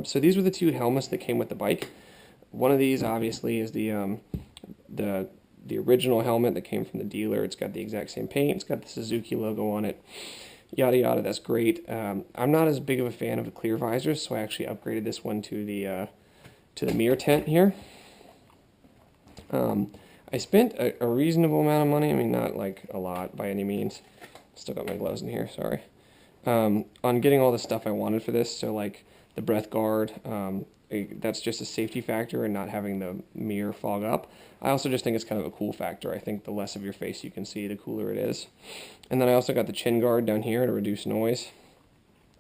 So these were the two helmets that came with the bike. One of these obviously is the original helmet that came from the dealer. It's got the exact same paint. It's got the Suzuki logo on it. Yada yada. That's great. I'm not as big of a fan of the clear visors, so I actually upgraded this one to the mirror tent here. I spent a reasonable amount of money. I mean, not like a lot by any means. Still got my gloves in here. Sorry. On getting all the stuff I wanted for this. So like the breath guard. That's just a safety factor and not having the mirror fog up. I also just think it's kind of a cool factor. I think the less of your face you can see, the cooler it is. And then I also got the chin guard down here to reduce noise.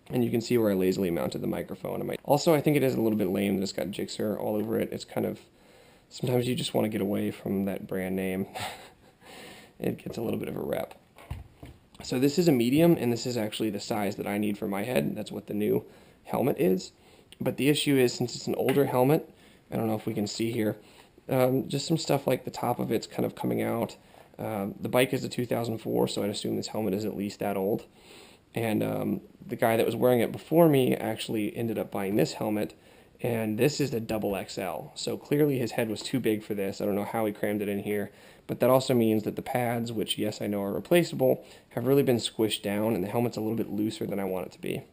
And you can see where I lazily mounted the microphone. Also, I think it is a little bit lame that it's got gsx-r all over it. It's kind of, sometimes you just want to get away from that brand name. It gets a little bit of a rep. So this is a medium, and this is actually the size that I need for my head. That's what the new helmet is. But the issue is, since it's an older helmet, I don't know if we can see here, just some stuff like the top of it's kind of coming out. The bike is a 2004, so I'd assume this helmet is at least that old. And the guy that was wearing it before me actually ended up buying this helmet, and this is the double XL. So clearly his head was too big for this. I don't know how he crammed it in here, but that also means that the pads, which yes I know are replaceable, have really been squished down, and the helmet's a little bit looser than I want it to be.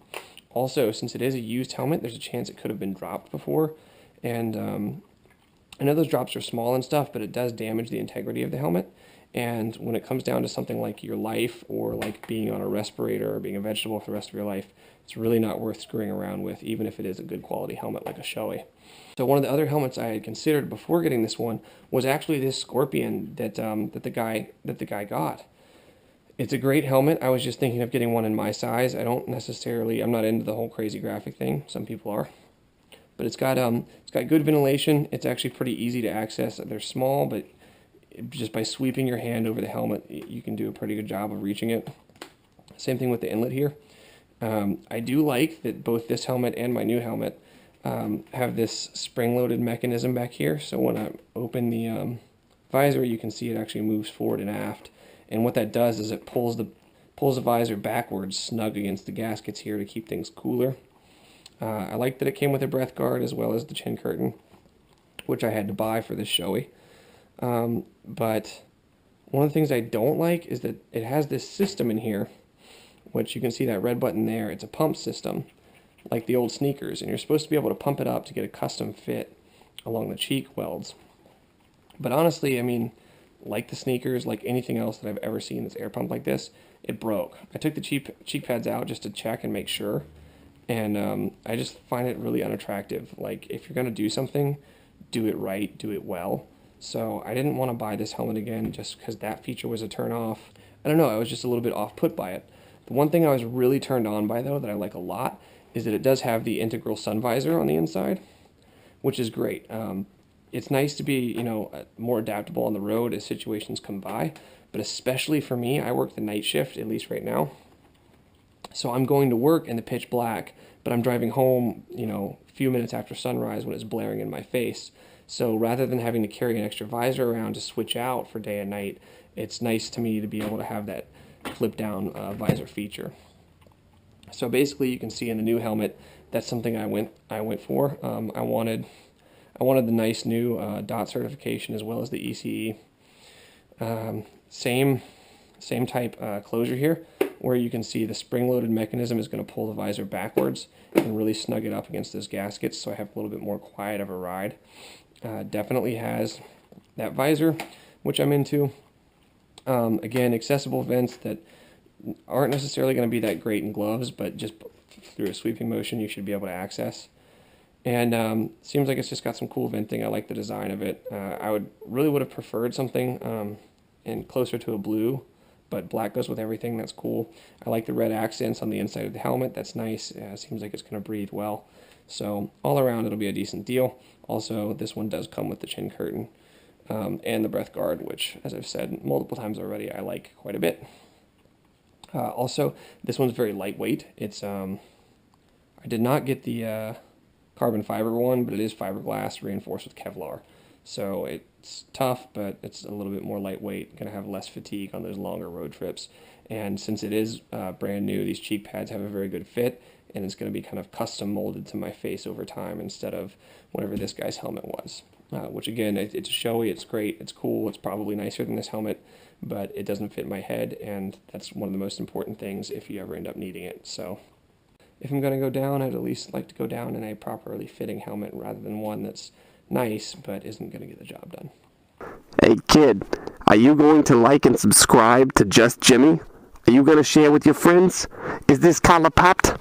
Also, since it is a used helmet, there's a chance it could have been dropped before, and I know those drops are small and stuff, but it does damage the integrity of the helmet. And when it comes down to something like your life, or like being on a respirator or being a vegetable for the rest of your life, it's really not worth screwing around with, even if it is a good quality helmet like a Shoei. So one of the other helmets I had considered before getting this one was actually this Scorpion that the guy got. It's a great helmet. I was just thinking of getting one in my size. I'm not into the whole crazy graphic thing. Some people are. But it's got good ventilation. It's actually pretty easy to access. They're small, but just by sweeping your hand over the helmet, you can do a pretty good job of reaching it. Same thing with the inlet here. I do like that both this helmet and my new helmet have this spring-loaded mechanism back here. So when I open the visor, you can see it actually moves forward and aft. And what that does is it pulls the visor backwards, snug against the gaskets here to keep things cooler. I like that it came with a breath guard as well as the chin curtain, which I had to buy for this Shoei. But one of the things I don't like is that it has this system in here, which you can see that red button there. It's a pump system, like the old sneakers, and you're supposed to be able to pump it up to get a custom fit along the cheek welds. But honestly, I mean, like the sneakers, like anything else that I've ever seen that's air pumped like this, it broke. I took the cheek pads out just to check and make sure, and I just find it really unattractive. Like, if you're going to do something, do it right, do it well. So I didn't want to buy this helmet again just because that feature was a turn off. I don't know, I was just a little bit off put by it. The one thing I was really turned on by, though, that I like a lot, is that it does have the integral sun visor on the inside, which is great. It's nice to be, more adaptable on the road as situations come by, but especially for me, I work the night shift, at least right now. So I'm going to work in the pitch black, but I'm driving home, a few minutes after sunrise when it's blaring in my face. So rather than having to carry an extra visor around to switch out for day and night, it's nice to me to be able to have that flip down visor feature. So basically, you can see in the new helmet, that's something I went for. I wanted the nice new DOT certification as well as the ECE. Same type closure here, where you can see the spring-loaded mechanism is going to pull the visor backwards and really snug it up against those gaskets, so I have a little bit more quiet of a ride. Definitely has that visor, which I'm into. Again, accessible vents that aren't necessarily going to be that great in gloves, but just through a sweeping motion you should be able to access. And seems like it's just got some cool venting. I like the design of it. I really would have preferred something and closer to a blue, but black goes with everything. That's cool. I like the red accents on the inside of the helmet. That's nice. Seems like it's going to breathe well. So all around, it'll be a decent deal. Also, this one does come with the chin curtain and the breath guard, which, as I've said multiple times already, I like quite a bit. Also, this one's very lightweight. It's I did not get the carbon fiber one, but it is fiberglass reinforced with Kevlar. So it's tough, but it's a little bit more lightweight, going to have less fatigue on those longer road trips. And since it is brand new, these cheek pads have a very good fit, and it's going to be kind of custom molded to my face over time instead of whatever this guy's helmet was. Which again, it's showy, it's great, it's cool, it's probably nicer than this helmet, but it doesn't fit my head, and that's one of the most important things if you ever end up needing it. So if I'm going to go down, I'd at least like to go down in a properly fitting helmet rather than one that's nice but isn't going to get the job done. Hey kid, are you going to like and subscribe to Just Jimmy? Are you going to share with your friends? Is this collar popped?